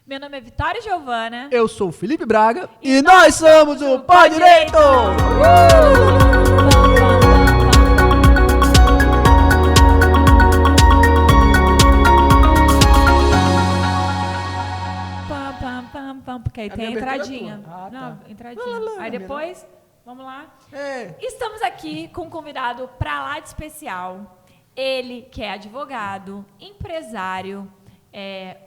Meu nome é Vitória Giovana. Eu sou o Felipe Braga e nós somos o Pó Direito! Porque aí tem a entradinha. Tá. Não, entradinha. Aí depois, vamos lá. É. Estamos aqui com um convidado pra lá de especial. Ele que é advogado, empresário,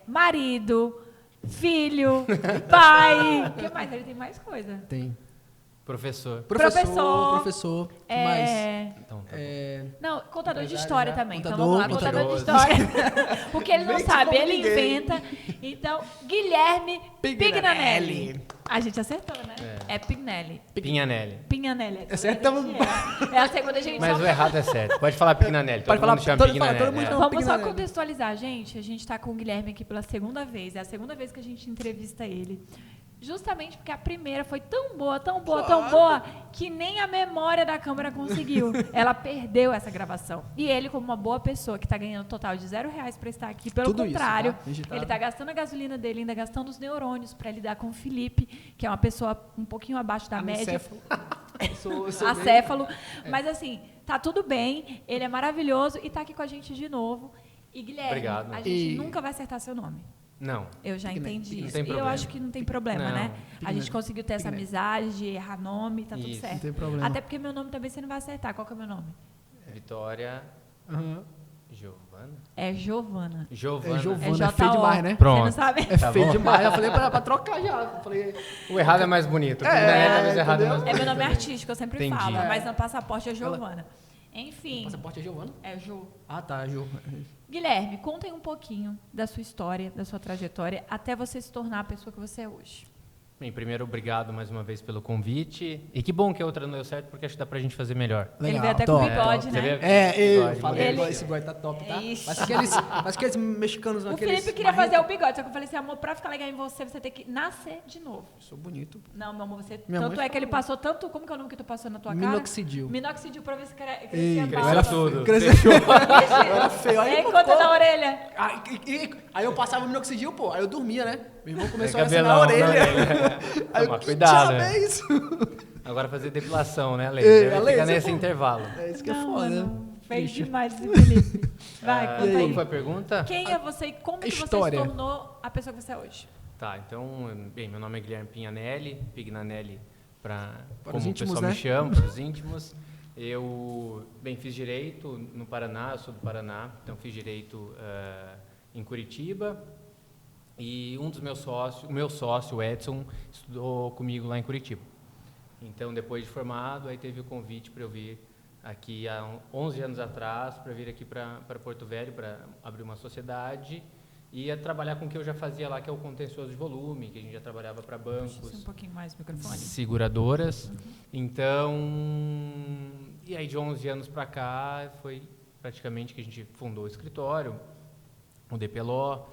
marido, filho, pai. O que mais? Ele tem mais coisa. Tem. Professor. Professor. Que mais? Então, tá Não, contador de Empresário história já. também. Contador, Então vamos lá, contador de história. O que ele não Invente sabe, como ele ninguém. inventa. Então, Guilherme Pignanelli. Pignanelli. A gente acertou, né? É Pignelli. Pinhanelli. Pinhanelli. Acertamos. É a segunda gente. Mas só o errado é certo. Pode falar Pignanelli. Pode Todo falar, mundo chama todo Pignanelli. mundo chama. Vamos só Pignanelli. contextualizar, gente. A gente tá com o Guilherme aqui pela segunda vez. É a segunda vez que a gente entrevista ele. Justamente porque a primeira foi tão boa, que nem a memória da câmera conseguiu. Ela perdeu essa gravação. E ele, como uma boa pessoa que está ganhando um total de R$0 para estar aqui, pelo Tudo isso, contrário, tá? Digitado. ele está gastando a gasolina dele, ainda gastando os neurônios para lidar com o Felipe, que é uma pessoa um pouquinho abaixo da média. Eu sou Acéfalo. Mas assim, tá tudo bem, ele é maravilhoso e tá aqui com a gente de novo. E Guilherme, Obrigado. a gente nunca vai acertar seu nome. Não. Eu já Pignanelli. entendi Não isso. tem E eu problema. acho que não tem problema, Não. né? A gente conseguiu ter essa amizade, de errar nome, tá tudo Isso. certo. Não tem problema. Até porque meu nome também você não vai acertar. Qual que é o meu nome? Vitória Aham. Giovana. É Giovana. Giovana. É É Giovana, J-O. é feio demais, né? Pronto. Você não sabe? É Tá feio bom? demais. Eu falei pra trocar já. Eu falei, O errado é mais bonito. O Pignanelli talvez errado é mais entendeu? É meu bonito. nome artístico, eu sempre Entendi. falo. É. Mas no passaporte é Giovana. o Enfim, passaporte é Giovana? é Ju. Ah, tá, Ju. Guilherme, conta aí um pouquinho da sua história, da sua trajetória, até você se tornar a pessoa que você é hoje. Bem, primeiro, obrigado mais uma vez pelo convite. E que bom que a outra não deu certo, porque acho que dá pra gente fazer melhor. Ele veio até com top. bigode, Você né? vê? Eu Bigode, falei, Ele- esse bigode tá top, tá? Ixi. Mas aqueles mexicanos O naqueles... Felipe queria fazer o bigode, só que eu falei assim, amor, pra ficar legal em você, você tem que nascer de novo. Sou bonito. Não, meu amor, você... Minha tanto mãe é que ele passou tanto... Como que é o nome que tu passou na tua cara? Minoxidil. Minoxidil pra ver se Ei, crescia a Cresceu barba. tudo. Cresceu. Era feio. Aí, Aí conta da orelha. Aí eu passava o minoxidil, pô. Aí eu dormia, né? Meu irmão começou É a assinar a cabelão, orelha. Aí eu, Toma que cuidado, diabo né? é isso? Agora fazer depilação, né, Ei, Leite? a Fica laser, nesse pô. intervalo. É isso que é Não, foda, né? mano, feio Triste. demais esse Felipe. Vai, conta Qual aí. foi a pergunta? Quem é você e como que História. você se tornou a pessoa que você é hoje? Tá, então, bem, meu nome é Guilherme Pinhanelli, Pignanelli, Para como os o íntimos, pessoal né? me chama, para os íntimos. Eu, bem, fiz Direito no Paraná, eu sou do Paraná, então fiz Direito em Curitiba. E um dos meus sócios, o meu sócio, o Edson, estudou comigo lá em Curitiba. Então, depois de formado, aí teve o convite para eu vir aqui há 11 anos atrás, para vir aqui para Porto Velho, para abrir uma sociedade e ia trabalhar com o que eu já fazia lá, que é o contencioso de volume, que a gente já trabalhava para Puxa bancos, um pouquinho mais o microfone. seguradoras. Então, e aí de 11 anos para cá, foi praticamente que a gente fundou o escritório, o DPLO.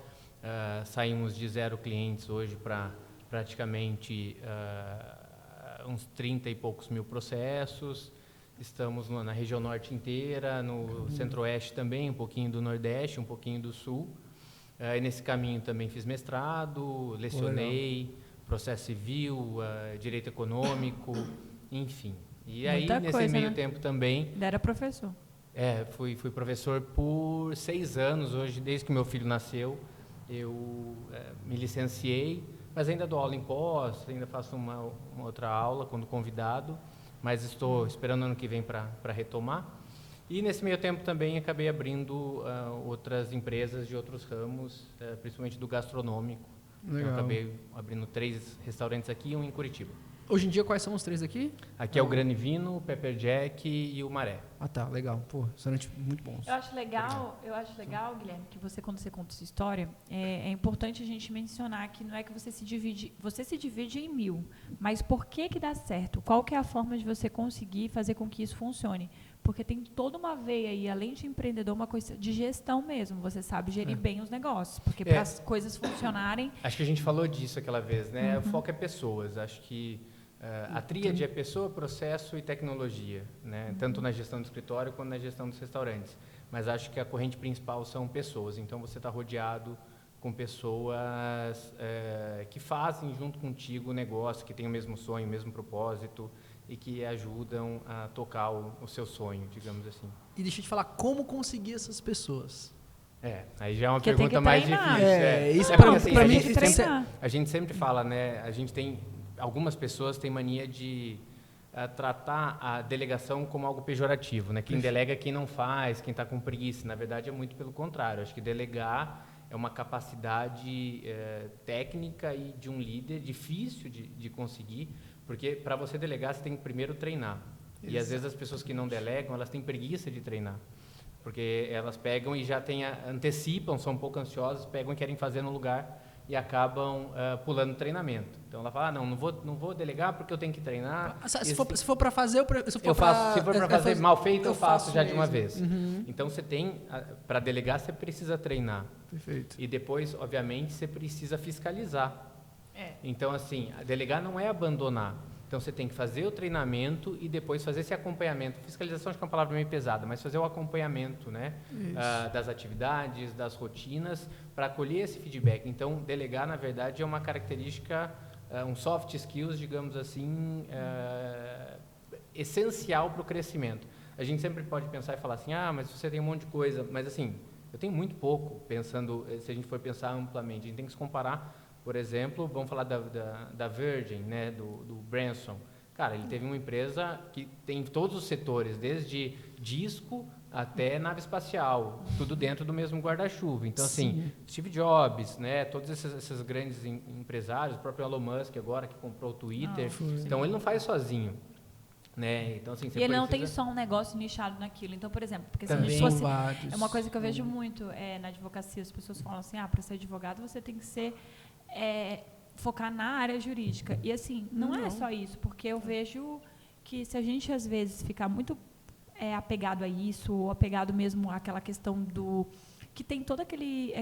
Saímos de 0 clientes hoje para praticamente uns 30 e poucos mil processos. Estamos na região norte inteira, no centro-oeste também, um pouquinho do nordeste, um pouquinho do sul. E nesse caminho também fiz mestrado, lecionei, processo civil, direito econômico, enfim. E aí, Muita nesse coisa, meio né? tempo também, Ainda era professor. fui professor por 6 anos, hoje, desde que meu filho nasceu. Eu me licenciei, mas ainda dou aula em pós, ainda faço uma outra aula quando convidado, mas estou esperando ano que vem para retomar. E nesse meio tempo também acabei abrindo outras empresas de outros ramos, principalmente do gastronômico. Legal. Então, acabei abrindo 3 restaurantes aqui e um em Curitiba. Hoje em dia, quais são os 3 aqui? Aqui é o Granivino, o Pepper Jack e o Maré. Ah, tá. Legal. Pô, restaurante muito bons. Eu acho legal, Guilherme, que você, quando você conta sua história, é importante a gente mencionar que não é que você se divide em 1000, mas por que dá certo? Qual que é a forma de você conseguir fazer com que isso funcione? Porque tem toda uma veia aí, além de empreendedor, uma coisa de gestão mesmo. Você sabe gerir bem os negócios, porque para as coisas funcionarem... Acho que a gente falou disso aquela vez, né? O foco é pessoas. Acho que a tríade é pessoa, processo e tecnologia, né? Tanto na gestão do escritório quanto na gestão dos restaurantes. Mas acho que a corrente principal são pessoas. Então, você está rodeado com pessoas que fazem junto contigo o negócio, que têm o mesmo sonho, o mesmo propósito e que ajudam a tocar o seu sonho, digamos assim. E deixa eu te falar, como conseguir essas pessoas? Aí já é uma Porque tem pergunta que mais treinar. difícil. Isso Porque, assim, pra a mim... gente treinar. a gente sempre fala, né? A gente tem... Algumas pessoas têm mania de tratar a delegação como algo pejorativo, né? Quem delega é quem não faz, quem está com preguiça. Na verdade, é muito pelo contrário. Acho que delegar é uma capacidade técnica e de um líder difícil de conseguir, porque para você delegar, você tem que primeiro treinar. Exato. E às vezes as pessoas que não delegam, elas têm preguiça de treinar. Porque elas pegam e já antecipam, são um pouco ansiosas, pegam e querem fazer no lugar e acabam pulando treinamento. Então ela fala, não vou delegar porque eu tenho que treinar. Se for para fazer, se for para fazer mal feito, eu faço já de uma vez. Uhum. Então você tem, para delegar, você precisa treinar. Perfeito. E depois, obviamente, você precisa fiscalizar. Então, assim, delegar não é abandonar. Então, você tem que fazer o treinamento e depois fazer esse acompanhamento. Fiscalização acho que é uma palavra meio pesada, mas fazer o acompanhamento, né, das atividades, das rotinas, para colher esse feedback. Então, delegar, na verdade, é uma característica, um soft skills, digamos assim, essencial para o crescimento. A gente sempre pode pensar e falar assim, mas você tem um monte de coisa. Mas, assim, eu tenho muito pouco, pensando, se a gente for pensar amplamente. A gente tem que se comparar. Por exemplo, vamos falar da Virgin, né, do Branson. Cara, ele teve uma empresa que tem todos os setores, desde disco até nave espacial, tudo dentro do mesmo guarda-chuva. Então, assim, Steve Jobs, né, todos esses grandes empresários, o próprio Elon Musk agora, que comprou o Twitter. Então, ele não faz sozinho. Né? Então, assim, e ele não tem só um negócio nichado naquilo. Então, por exemplo, porque também se a gente fosse, vários. é uma coisa que eu vejo muito na advocacia, as pessoas falam assim, para ser advogado você tem que ser focar na área jurídica. E assim, não é só isso, porque eu vejo que se a gente às vezes ficar muito apegado a isso, ou apegado mesmo àquela questão do que tem todo aquele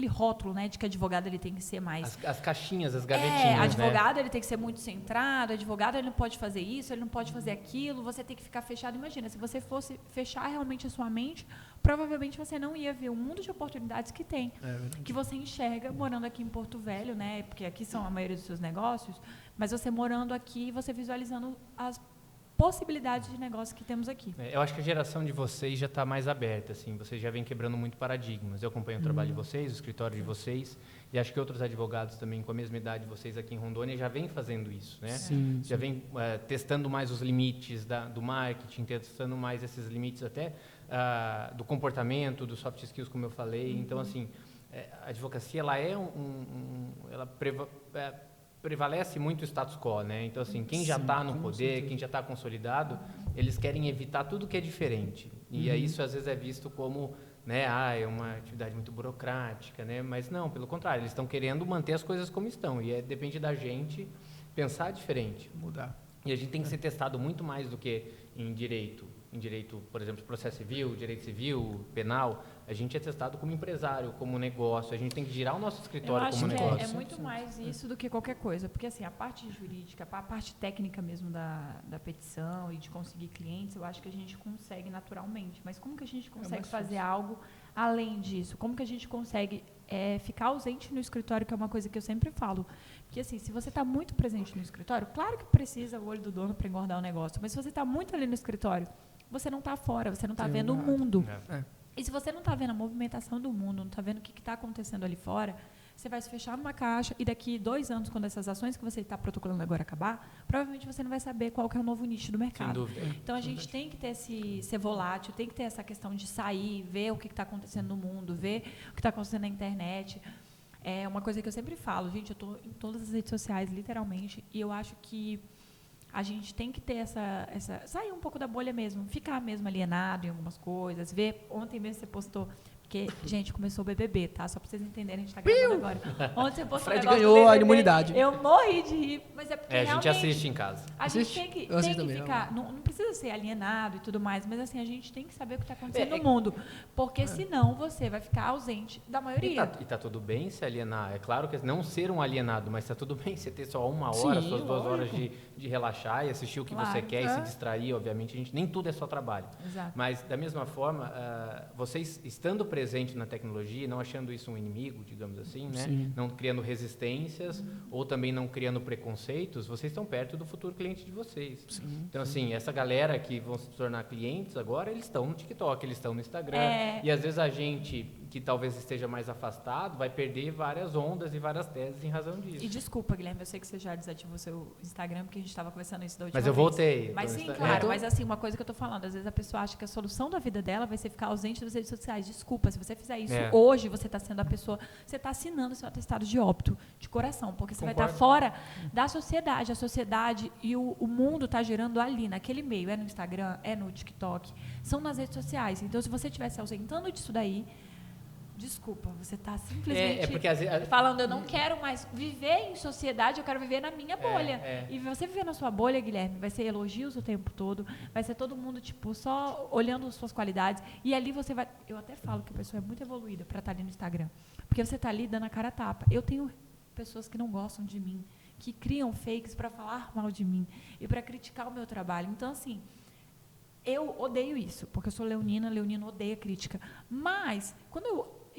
rótulo, né, de que advogado ele tem que ser mais... As caixinhas, as gavetinhas, advogado, né? Ele tem que ser muito centrado, advogado ele não pode fazer isso, ele não pode fazer aquilo, você tem que ficar fechado. Imagina, se você fosse fechar realmente a sua mente, provavelmente você não ia ver o mundo de oportunidades que tem, que você enxerga morando aqui em Porto Velho, né, porque aqui são a maioria dos seus negócios, mas você morando aqui, você visualizando as possibilidades de negócio que temos aqui. Eu acho que a geração de vocês já está mais aberta, assim, vocês já vêm quebrando muito paradigmas. Eu acompanho o trabalho de vocês, o escritório de vocês, e acho que outros advogados também com a mesma idade de vocês aqui em Rondônia já vêm fazendo isso, né? Já vêm testando mais os limites do marketing, testando mais esses limites até do comportamento, dos soft skills, como eu falei. Então, assim, a advocacia ela prevalece muito o status quo, né? Então, assim, quem já está no poder, quem já está consolidado, eles querem evitar tudo que é diferente. E aí isso, às vezes, é visto como, né, é uma atividade muito burocrática, né? Mas não, pelo contrário, eles estão querendo manter as coisas como estão. E depende da gente pensar diferente. Mudar. E a gente tem que ser testado muito mais do que em direito. Em direito, por exemplo, processo civil, direito civil, penal, a gente é testado como empresário, como negócio, a gente tem que girar o nosso escritório como negócio. Eu acho que é muito mais isso do que qualquer coisa, porque assim, a parte jurídica, a parte técnica mesmo da petição e de conseguir clientes, eu acho que a gente consegue naturalmente, mas como que a gente consegue fazer algo além disso? Como que a gente consegue ficar ausente no escritório, que é uma coisa que eu sempre falo, porque assim, se você está muito presente no escritório, claro que precisa o olho do dono para engordar o negócio, mas se você está muito ali no escritório, você não está fora, você não está vendo o mundo. E se você não está vendo a movimentação do mundo, não está vendo o que está acontecendo ali fora, você vai se fechar numa caixa e daqui 2 anos, quando essas ações que você está protocolando agora acabar, provavelmente você não vai saber qual que é o novo nicho do mercado. Sem dúvida. Então, a gente tem que ter ser volátil, tem que ter essa questão de sair, ver o que está acontecendo no mundo, ver o que está acontecendo na internet. É uma coisa que eu sempre falo, gente, eu estou em todas as redes sociais, literalmente, e eu acho que a gente tem que ter sair um pouco da bolha mesmo, ficar mesmo alienado em algumas coisas, ver, ontem mesmo você postou, porque, gente, começou o BBB, tá? Só para vocês entenderem, a gente está gravando agora. Ontem você postou o negócio ganhou do BBB, a imunidade. Eu morri de rir, mas é porque A gente assiste em casa. A gente tem que também, ficar, não precisa ser alienado e tudo mais, mas assim, a gente tem que saber o que está acontecendo no mundo, porque senão você vai ficar ausente da maioria. E tá tudo bem se alienar. É claro que não ser um alienado, mas tá tudo bem você ter só 1 hora, suas 2 horas de relaxar e assistir o que você quer e se distrair. Obviamente, nem tudo é só trabalho. Exato. Mas, da mesma forma, vocês estando presente na tecnologia, não achando isso um inimigo, digamos assim, né? Sim. Não criando resistências ou também não criando preconceitos, vocês estão perto do futuro cliente de vocês. Sim. Então, assim, essa galera que vão se tornar clientes agora, eles estão no TikTok, eles estão no Instagram. É. E às vezes a gente que talvez esteja mais afastado vai perder várias ondas e várias teses em razão disso. E desculpa, Guilherme, eu sei que você já desativou seu Instagram, porque a gente estava conversando isso da última Mas eu vez. voltei. Mas então sim, está- claro. É. Mas assim, uma coisa que eu tô falando, às vezes a pessoa acha que a solução da vida dela vai ser ficar ausente das redes sociais. Desculpa, se você fizer isso É. hoje, você está sendo a pessoa, você está assinando seu atestado de óbito, de coração, porque você vai Concordo. estar fora da sociedade. A sociedade e o mundo está girando ali, naquele meio. É no Instagram, é no TikTok, são nas redes sociais. Então, se você estiver se ausentando disso daí, desculpa, você está simplesmente É porque às vezes... falando, eu não quero mais viver em sociedade, eu quero viver na minha bolha. é. E você viver na sua bolha, Guilherme, vai ser elogios o tempo todo, vai ser todo mundo, tipo, só olhando as suas qualidades. E ali você vai... Eu até falo que a pessoa é muito evoluída para estar ali no Instagram. Porque você está ali dando a cara a tapa. Eu tenho pessoas que não gostam de mim, que criam fakes para falar mal de mim e para criticar o meu trabalho. Então, assim... Eu odeio isso, porque eu sou leonina odeia crítica. Mas, quando eu,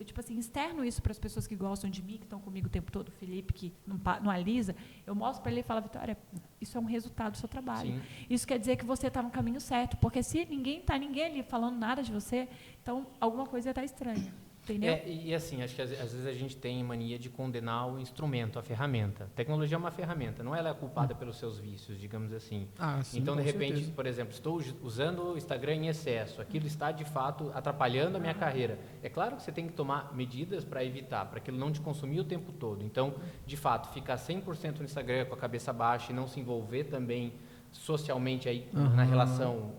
tipo assim, externo isso para as pessoas que gostam de mim, que estão comigo o tempo todo, o Felipe, que não alisa, eu mostro para ele e falo, Vitória, isso é um resultado do seu trabalho. Sim. Isso quer dizer que você está no caminho certo, porque se ninguém ali falando nada de você, então alguma coisa está estranha. Entendeu? E assim, acho que às vezes a gente tem mania de condenar o instrumento, a ferramenta. A tecnologia é uma ferramenta, não ela é culpada pelos seus vícios, digamos assim. Ah, sim, Então, de com repente, certeza. por exemplo, estou usando o Instagram em excesso, aquilo está, de fato, atrapalhando a minha carreira. É claro que você tem que tomar medidas para evitar, para aquilo não te consumir o tempo todo. Então, de fato, ficar 100% no Instagram com a cabeça baixa e não se envolver também socialmente aí na relação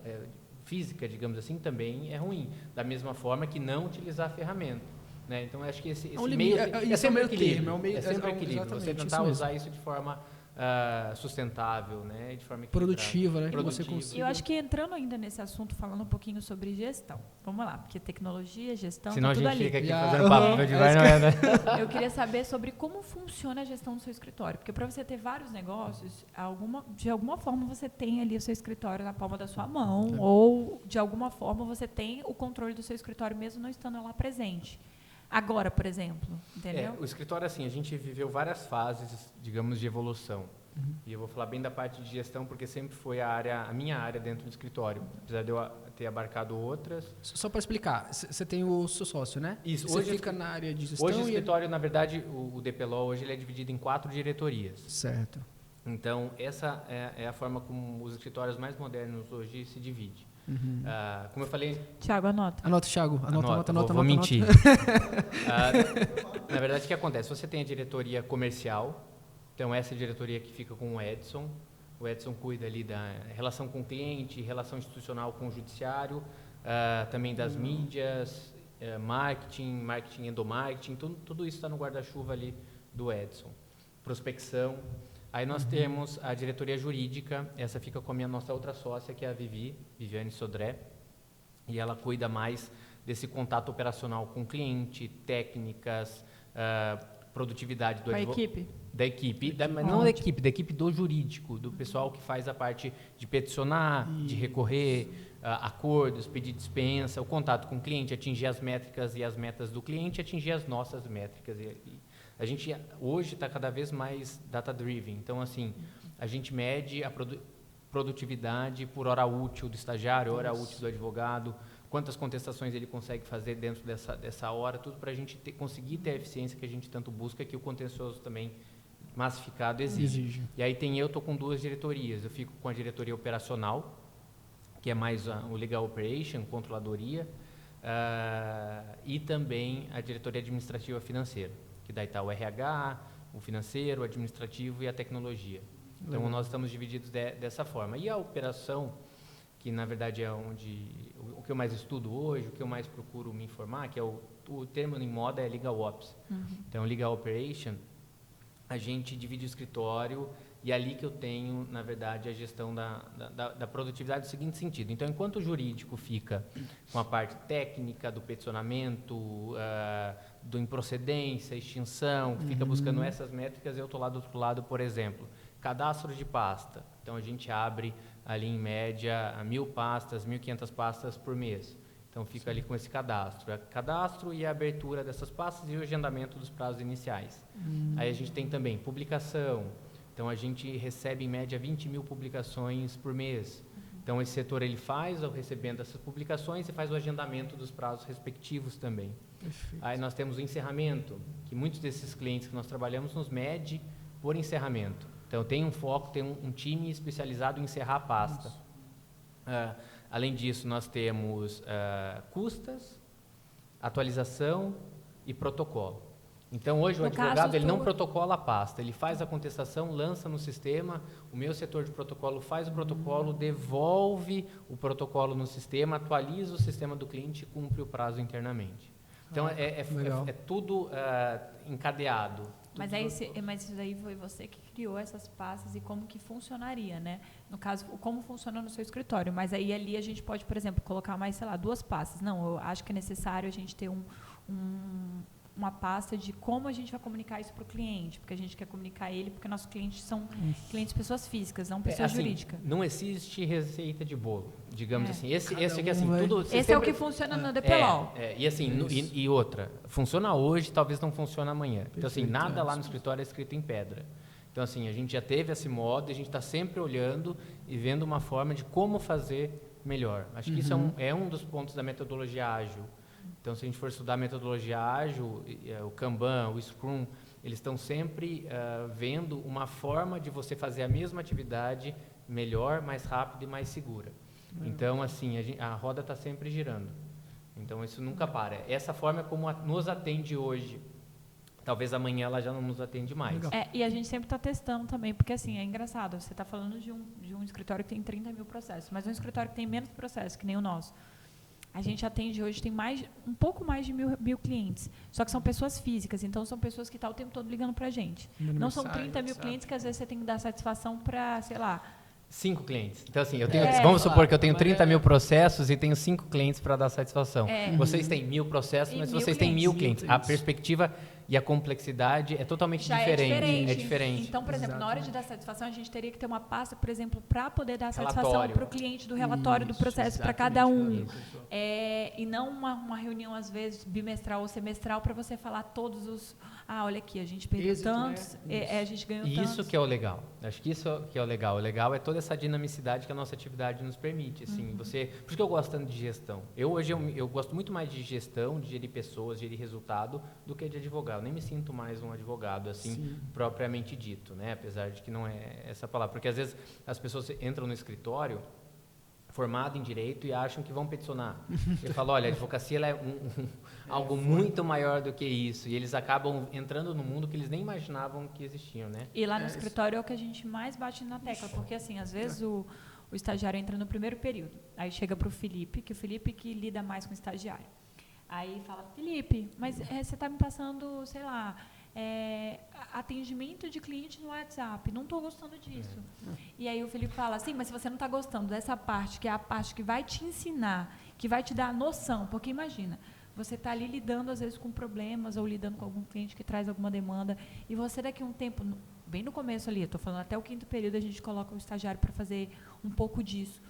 física, digamos assim, também é ruim. Da mesma forma que não utilizar a ferramenta. Né? Então, acho que esse um limite, meio... isso é sempre meio equilíbrio. termo, é um meio- É sempre é um- equilíbrio. Você exatamente, tentar isso mesmo. usar isso de forma sustentável, né? De forma equilibrada. Produtiva, né? Que você Produtiva. consiga. Eu acho que entrando ainda nesse assunto, falando um pouquinho sobre gestão. Vamos lá, porque tecnologia, gestão, Senão tá a tudo gente ali. fica aqui Já- fazendo papo de vai, não é, né? Eu queria saber sobre como funciona a gestão do seu escritório. Porque para você ter vários negócios, de alguma forma você tem ali o seu escritório na palma da sua mão, ou de alguma forma você tem o controle do seu escritório mesmo não estando lá presente. Agora, por exemplo, entendeu? O escritório, assim, a gente viveu várias fases, digamos, de evolução. E eu vou falar bem da parte de gestão, porque sempre foi a minha área dentro do escritório. Apesar de eu ter abarcado outras. Só para explicar, você tem o seu sócio, né? Isso, Você hoje fica na área de gestão Hoje o e... escritório, na verdade, o DPLO, hoje ele é dividido em 4 diretorias. Certo. Então, essa é a forma como os escritórios mais modernos hoje se dividem. Como eu falei... Tiago, anota. Anota, Thiago. Anota. Vou mentir. Na verdade, o que acontece? Você tem a diretoria comercial, então essa é a diretoria que fica com o Edson. O Edson cuida ali da relação com o cliente, relação institucional com o judiciário, também das mídias, marketing, endomarketing, tudo isso está no guarda-chuva ali do Edson. Prospecção. Aí nós temos a diretoria jurídica, essa fica com a nossa outra sócia, que é a Viviane Sodré, e ela cuida mais desse contato operacional com o cliente, técnicas, produtividade do Com a advogado. equipe? Da equipe, mas não da equipe do jurídico, do pessoal que faz a parte de peticionar, de recorrer, acordos, pedir dispensa, o contato com o cliente, atingir as métricas e as metas do cliente, atingir as nossas métricas. A gente hoje está cada vez mais data-driven, então assim, a gente mede a produtividade por hora útil do estagiário, hora útil do advogado, quantas contestações ele consegue fazer dentro dessa hora, tudo para a gente conseguir ter a eficiência que a gente tanto busca, que o contencioso também massificado exige. E aí eu estou com 2 diretorias, eu fico com a diretoria operacional, que é mais o Legal Operation, controladoria, e também a diretoria administrativa financeira, que daí está o RH, o financeiro, o administrativo e a tecnologia. Então, nós estamos divididos dessa forma. E a operação, que na verdade é o que eu mais estudo hoje, o que eu mais procuro me informar, que é o termo em moda é Legal Ops. Então, Legal Operation, a gente divide o escritório e é ali que eu tenho, na verdade, a gestão da produtividade no seguinte sentido. Então, enquanto o jurídico fica com a parte técnica do peticionamento, do improcedência, extinção, fica buscando essas métricas, eu estou lá do outro lado, por exemplo, cadastro de pasta. Então, a gente abre ali, em média, 1.000 pastas, 1.500 pastas por mês. Então, fica ali com esse cadastro e a abertura dessas pastas e o agendamento dos prazos iniciais. Aí a gente tem também publicação. Então, a gente recebe, em média, 20 mil publicações por mês. Então, esse setor ele faz, recebendo essas publicações, e faz o agendamento dos prazos respectivos também. Perfeito. Aí nós temos o encerramento, que muitos desses clientes que nós trabalhamos nos mede por encerramento. Então, tem um foco, tem um time especializado em encerrar a pasta. Além disso, nós temos custas, atualização e protocolo. Então, hoje, o advogado ele não protocola a pasta, ele faz a contestação, lança no sistema, o meu setor de protocolo faz o protocolo, devolve o protocolo no sistema, atualiza o sistema do cliente e cumpre o prazo internamente. Então, é tudo encadeado. Mas isso daí foi você que criou essas pastas e como que funcionaria, né? No caso, como funciona no seu escritório. Mas aí ali a gente pode, por exemplo, colocar mais, sei lá, 2 pastas. Não, eu acho que é necessário a gente ter uma pasta de como a gente vai comunicar isso para o cliente, porque a gente quer comunicar ele, porque nossos clientes são clientes pessoas físicas, não pessoas jurídicas. Não existe receita de bolo, digamos assim. Esse aqui, assim, tudo... Esse é o que funciona no DPLOL. E assim, e outra, funciona hoje, talvez não funcione amanhã. Então, assim, nada lá no escritório é escrito em pedra. Então, assim, a gente já teve esse modo e a gente está sempre olhando e vendo uma forma de como fazer melhor. Acho que isso é um dos pontos da metodologia ágil. Então, se a gente for estudar a metodologia ágil, o Kanban, o Scrum, eles estão sempre vendo uma forma de você fazer a mesma atividade melhor, mais rápida e mais segura. Então, assim, a roda está sempre girando. Então, isso nunca para. Essa forma é como nos atende hoje. Talvez amanhã ela já não nos atende mais. E a gente sempre está testando também, porque assim, é engraçado, você está falando de um escritório que tem 30 mil processos, mas um escritório que tem menos processos, que nem o nosso. A gente atende hoje, tem um pouco mais de mil clientes, só que são pessoas físicas, então são pessoas que estão o tempo todo ligando para a gente. Não são 30 mil clientes que às vezes você tem que dar satisfação para, sei lá... 5 clientes. Então, assim, vamos supor que eu tenho 30 mil processos e tenho 5 clientes para dar satisfação. Vocês têm 1000 processos, mas vocês têm 1000 clientes. A perspectiva e a complexidade é totalmente diferente. É diferente. Então, por exemplo, na hora de dar satisfação, a gente teria que ter uma pasta, por exemplo, para poder dar satisfação para o cliente do relatório do processo para cada um. E não uma reunião, às vezes, bimestral ou semestral para você falar todos os... olha aqui, a gente perdeu tantos, a gente ganhou tantos. Isso que é o legal. Acho que isso que é o legal. O legal é toda essa dinamicidade que a nossa atividade nos permite. Assim, por isso que eu gosto tanto de gestão. Hoje eu gosto muito mais de gestão, de gerir pessoas, de gerir resultado, do que de advogado. Eu nem me sinto mais um advogado, assim, propriamente dito, né? Apesar de que não é essa palavra. Porque, às vezes, as pessoas entram no escritório formado em direito e acham que vão peticionar. Eu falo, olha, a advocacia ela é algo muito maior do que isso. E eles acabam entrando no mundo que eles nem imaginavam que existiam, né? E lá no escritório é o que a gente mais bate na tecla, porque, assim, às vezes o estagiário entra no primeiro período, aí chega para o Felipe, que o Felipe que lida mais com o estagiário. Aí fala, Felipe, mas você está me passando, sei lá, atendimento de cliente no WhatsApp, não estou gostando disso. E aí o Felipe fala assim, mas se você não está gostando dessa parte, que é a parte que vai te ensinar, que vai te dar a noção, porque imagina, você está ali lidando às vezes com problemas ou lidando com algum cliente que traz alguma demanda e você daqui a um tempo, bem no começo ali, estou falando até o 5º período, a gente coloca o estagiário para fazer um pouco disso.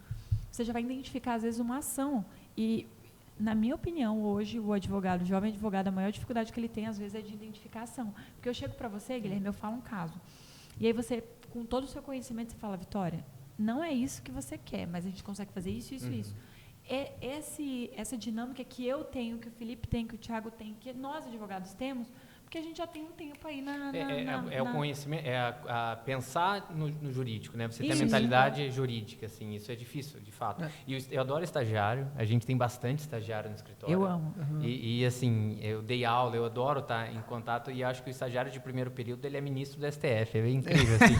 Você já vai identificar às vezes uma ação e... Na minha opinião, hoje, o jovem advogado, a maior dificuldade que ele tem, às vezes, é de identificação. Porque eu chego para você, Guilherme, eu falo um caso. E aí você, com todo o seu conhecimento, você fala, Vitória, não é isso que você quer, mas a gente consegue fazer isso, isso, isso. Essa dinâmica que eu tenho, que o Felipe tem, que o Thiago tem, que nós, advogados, temos, porque a gente já tem um tempo aí o conhecimento, a pensar no jurídico, né? Você tem a Isso. mentalidade jurídica, assim, isso é difícil, de fato. E eu adoro estagiário, a gente tem bastante estagiário no escritório. Eu amo. E assim, eu dei aula, eu adoro estar em contato e acho que o estagiário de primeiro período, ele é ministro do STF, é bem incrível, assim.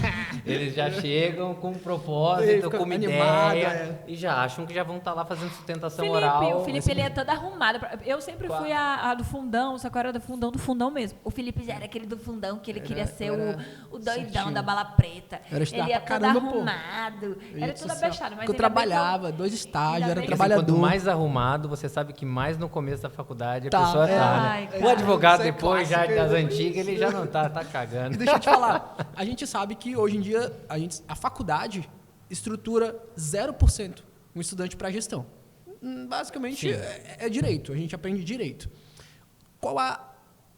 Eles já chegam com um propósito, com uma ideia, e já acham que já vão estar lá fazendo sustentação oral. O Felipe, ele é todo arrumado. Eu sempre fui a do fundão, só que eu era do fundão mesmo. O Felipe já era aquele do fundão, que ele queria ser o doidão certinho. Da bala preta. Ele ia todo arrumado. Era tudo abexado. Mas eu trabalhava, 2 estágios, era trabalhador. Quanto mais arrumado, você sabe que mais no começo da faculdade a pessoa tá, né? O advogado depois, já das antigas, ele já não tá cagando. E deixa eu te falar, a gente sabe que hoje em dia a faculdade estrutura 0% um estudante para gestão. Basicamente, é direito. A gente aprende direito.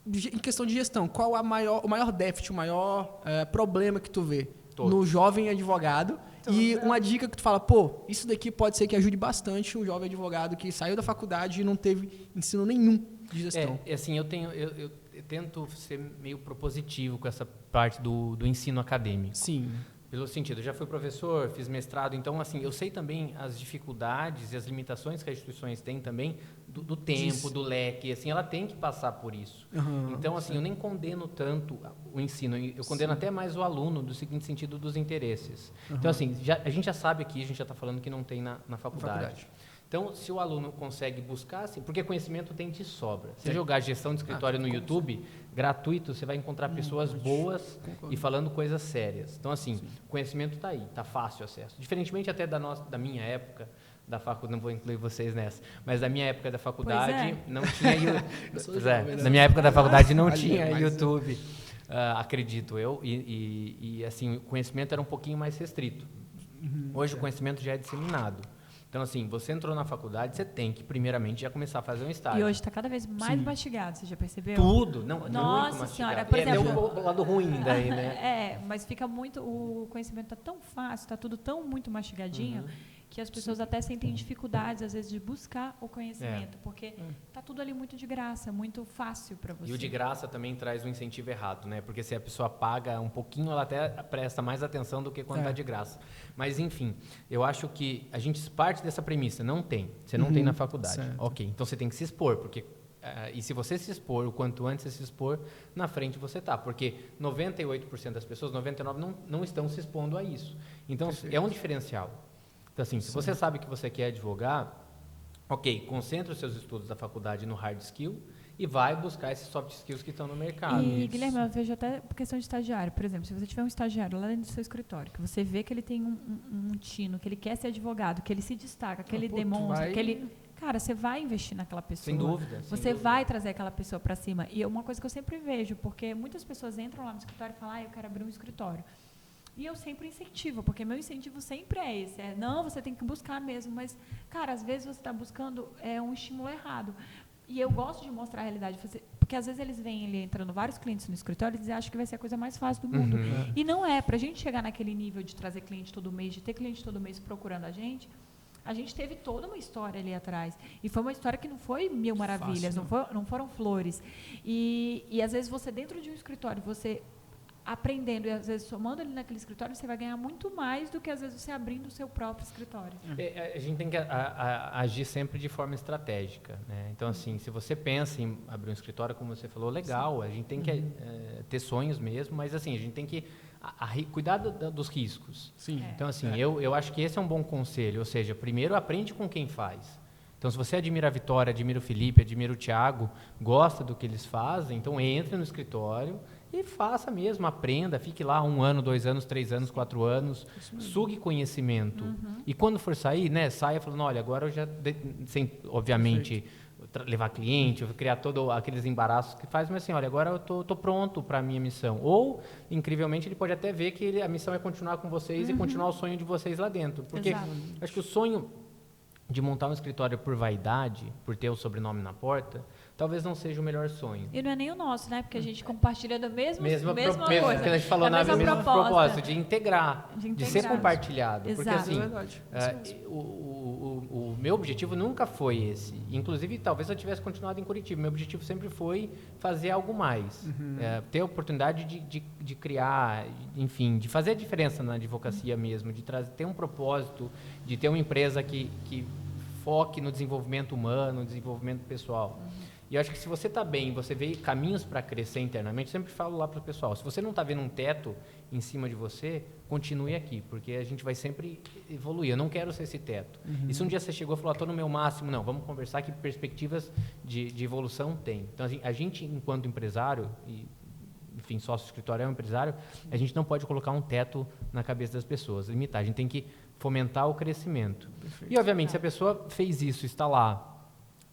Em questão de gestão, qual o maior déficit, o maior problema que tu vê no jovem advogado? E uma dica que tu fala, pô, isso daqui pode ser que ajude bastante um jovem advogado que saiu da faculdade e não teve ensino nenhum de gestão. Assim, eu tento ser meio propositivo com essa parte do ensino acadêmico. Sim. Pelo sentido, eu já fui professor, fiz mestrado, então, assim, eu sei também as dificuldades e as limitações que as instituições têm também do tempo, do leque, assim, ela tem que passar por isso. Então, assim, eu nem condeno tanto o ensino, eu condeno até mais o aluno, do seguinte sentido, dos interesses. Então, assim, a gente já sabe aqui, a gente já está falando que não tem na faculdade. Então, se o aluno consegue buscar, assim, porque conhecimento tem de sobra. Se jogar gestão de escritório no YouTube, gratuito, você vai encontrar pessoas boas e falando coisas sérias. Então, assim, o conhecimento está aí, está fácil acesso. Diferentemente até da minha época da faculdade, não vou incluir vocês nessa, mas da minha época da faculdade não tinha na minha época da faculdade não tinha YouTube, acredito eu, e assim, o conhecimento era um pouquinho mais restrito. Hoje o conhecimento já é disseminado. Então, assim, você entrou na faculdade, você tem que, primeiramente, já começar a fazer um estágio. E hoje está cada vez mais mastigado, você já percebeu? Tudo. Não, Nossa muito senhora, mastigado. por exemplo... Deu o lado ruim daí, né? Mas fica muito... O conhecimento está tão fácil, está tudo tão muito mastigadinho, que as pessoas até sentem dificuldades, às vezes, de buscar o conhecimento, porque está tudo ali muito de graça, muito fácil para você. E o de graça também traz um incentivo errado, né? Porque se a pessoa paga um pouquinho, ela até presta mais atenção do que quando está de graça. Mas, enfim, eu acho que a gente parte dessa premissa, não tem. Você não tem na faculdade. Certo. Ok, então você tem que se expor, porque... e se você se expor, o quanto antes você se expor, na frente você está. Porque 98% das pessoas, 99% não estão se expondo a isso. Então, é um diferencial. Então, assim, se você sabe que você quer advogar, ok, concentra os seus estudos da faculdade no hard skill e vai buscar esses soft skills que estão no mercado. E, Guilherme, eu vejo até por questão de estagiário. Por exemplo, se você tiver um estagiário lá dentro do seu escritório, que você vê que ele tem um tino, que ele quer ser advogado, que ele se destaca, que ele demonstra, que ele... Cara, você vai investir naquela pessoa. Sem dúvida. Você vai trazer aquela pessoa para cima. E é uma coisa que eu sempre vejo, porque muitas pessoas entram lá no escritório e falam, eu quero abrir um escritório. E eu sempre incentivo, porque meu incentivo sempre é esse. Não, você tem que buscar mesmo, mas, cara, às vezes você está buscando um estímulo errado. E eu gosto de mostrar a realidade, porque às vezes eles vêm ali entrando vários clientes no escritório e acham que vai ser a coisa mais fácil do mundo. E não é. Para a gente chegar naquele nível de trazer cliente todo mês, de ter cliente todo mês procurando a gente teve toda uma história ali atrás. E foi uma história que não foi mil maravilhas, não foram flores. E às vezes você, dentro de um escritório, você... aprendendo e às vezes somando ali naquele escritório, você vai ganhar muito mais do que às vezes você abrindo o seu próprio escritório. A gente tem que agir sempre de forma estratégica, né? Então, assim, se você pensa em abrir um escritório, como você falou, legal, a gente tem que ter sonhos mesmo, mas assim, a gente tem que cuidar dos riscos. Então, assim, eu acho que esse é um bom conselho, ou seja, primeiro aprende com quem faz. Então, se você admira a Vitória, admira o Felipe, admira o Thiago, gosta do que eles fazem, então entre no escritório e faça mesmo, aprenda, fique lá 1 ano, 2 anos, 3 anos, 4 anos, sugue conhecimento. E quando for sair, né, saia falando, olha, agora eu já, sem, obviamente, levar cliente, criar todos aqueles embaraços que faz, mas assim, olha, agora eu tô pronto para a minha missão. Ou, incrivelmente, ele pode até ver que a missão é continuar com vocês e continuar o sonho de vocês lá dentro. Porque acho que o sonho de montar um escritório por vaidade, por ter o sobrenome na porta, talvez não seja o melhor sonho. E não é nem o nosso, né? Porque a gente compartilha da mesma coisa. Que a gente falou na mesma propósito, de integrar, de ser compartilhado. Exato. Porque assim, o meu objetivo nunca foi esse. Inclusive, talvez eu tivesse continuado em Curitiba. Meu objetivo sempre foi fazer algo mais. Ter a oportunidade de criar, enfim, de fazer a diferença na advocacia mesmo, de ter um propósito, de ter uma empresa que foque no desenvolvimento humano, no desenvolvimento pessoal. E eu acho que se você está bem, você vê caminhos para crescer internamente, sempre falo lá para o pessoal, se você não está vendo um teto em cima de você, continue aqui, porque a gente vai sempre evoluir. Eu não quero ser esse teto. E se um dia você chegou e falou, estou no meu máximo, não, vamos conversar que perspectivas de evolução tem. Então, a gente, enquanto empresário, e, enfim, sócio escritório é um empresário, a gente não pode colocar um teto na cabeça das pessoas, limitar, a gente tem que fomentar o crescimento. Perfeito. E, obviamente, se a pessoa fez isso, está lá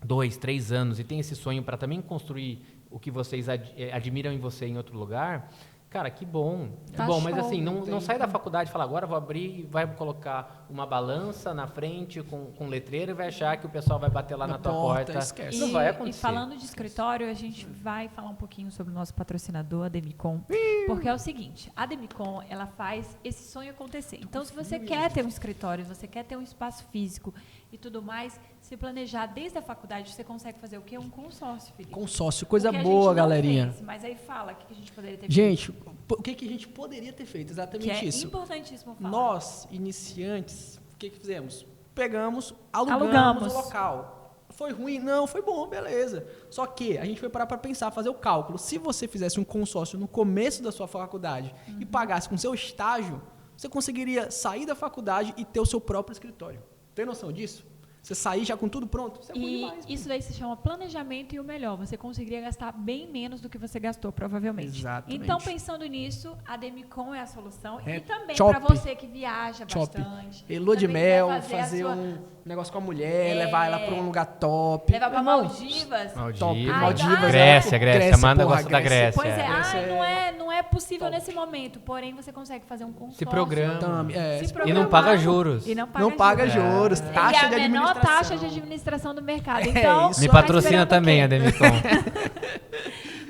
2, 3 anos e tem esse sonho para também construir o que vocês admiram em você em outro lugar, Cara, que bom. Tá Bom, mas show. assim, não sai da faculdade e fala, agora vou abrir e vai colocar uma balança na frente com letreiro e vai achar que o pessoal vai bater lá na tua porta. Esquece. Não vai acontecer. E falando de escritório, a gente vai falar um pouquinho sobre o nosso patrocinador, a Demicon. Porque é o seguinte, a Demicon, ela faz esse sonho acontecer. Então, se você quer ter um escritório, se você quer ter um espaço físico e tudo mais, se planejar desde a faculdade, você consegue fazer o quê? Um consórcio, Felipe. Consórcio, coisa O que a boa, gente não galerinha. fez, mas aí fala, o que a gente poderia ter feito? Gente, o que a gente poderia ter feito? Exatamente Que é isso. importantíssimo falar. Nós, iniciantes, o que fizemos? Pegamos, alugamos Alugamos. o local. Foi ruim? Não, foi bom, beleza. Só que a gente foi parar para pensar, fazer o cálculo. Se você fizesse um consórcio no começo da sua faculdade e pagasse com seu estágio, você conseguiria sair da faculdade e ter o seu próprio escritório. Tem noção disso? Você sair já com tudo pronto? Isso é bom E demais. isso daí se chama planejamento e o melhor, você conseguiria gastar bem menos do que você gastou, provavelmente. Exatamente. Então, pensando nisso, a Demicon é a solução. É e também top. para você que viaja Top. bastante. E lua de também mel, quer fazer a sua- um negócio com a mulher, levar ela para um lugar top. Levar para Irmão, Maldivas. Top. Ai, Maldivas. ai, Grécia, é- Grécia. Amanda porra, gosta da Grécia. Pois é, Grécia não é possível top. nesse momento, porém você consegue fazer um consórcio. Se programa. Também, se E não programar. paga juros. E não paga Não paga juros. juros, E taxa a de menor administração. taxa de administração do mercado. Então, isso Me aí. tá patrocina esperando o também quê? a Demicon.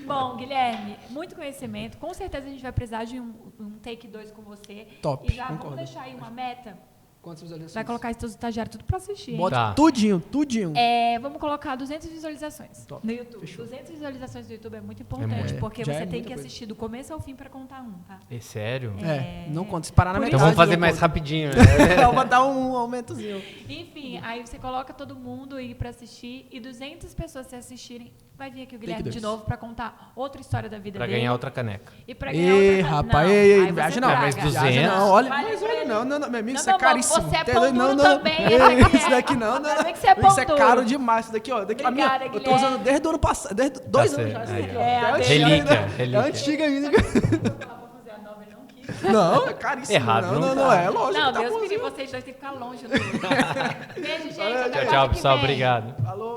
Bom, Guilherme, muito conhecimento. Com certeza a gente vai precisar de um take 2 com você. Top, E já concordo. vamos deixar aí uma meta. Quantas visualizações? Vai colocar esses estagiários tudo pra assistir, hein? Bota Tá. tudinho. Vamos colocar 200 visualizações Top. no YouTube. Fechou. 200 visualizações no YouTube é muito importante, muito. porque Já você é tem muita que coisa. assistir do começo ao fim para contar um, tá? É sério? Não conta. Se parar na Por metade. Então vamos fazer eu mais conto. rapidinho, né? Eu vou dar um aumentozinho. Enfim, aí você coloca todo mundo aí pra assistir e 200 pessoas se assistirem, vai vir aqui o Guilherme dois. de novo pra contar outra história da vida Pra dele. ganhar outra caneca. E pra ganhar Ei, outra rapaz, não, ei, aí você viaja não. traga. Mas 200? Viaja não, olha. Vale Mas pra ele. olha, não, meu amigo, Não, isso é meu amor, caríssimo. você é Tem pão doido? duro Não, não. também, Ei, né, Isso daqui não, não. Ainda bem que você é pão Isso é duro. caro demais. Isso daqui, ó. Daqui, a minha, Obrigada, eu tô usando Guilherme. desde o ano passado. Desde 2 Tá anos já. certo. Isso Aí, aqui, ó. ó. É a antiga relíquia, ainda. relíquia. É antiga ainda. Pra fazer a nova, ele não quis. Não, é caríssimo. Errado, Não, não não, não. tá. É lógico. Não, tá Deus me livre, bonzinho. vocês dois têm que ficar longe do Beijo, gente. Valeu, até Tchau, quarta tchau, que pessoal. vem. Obrigado.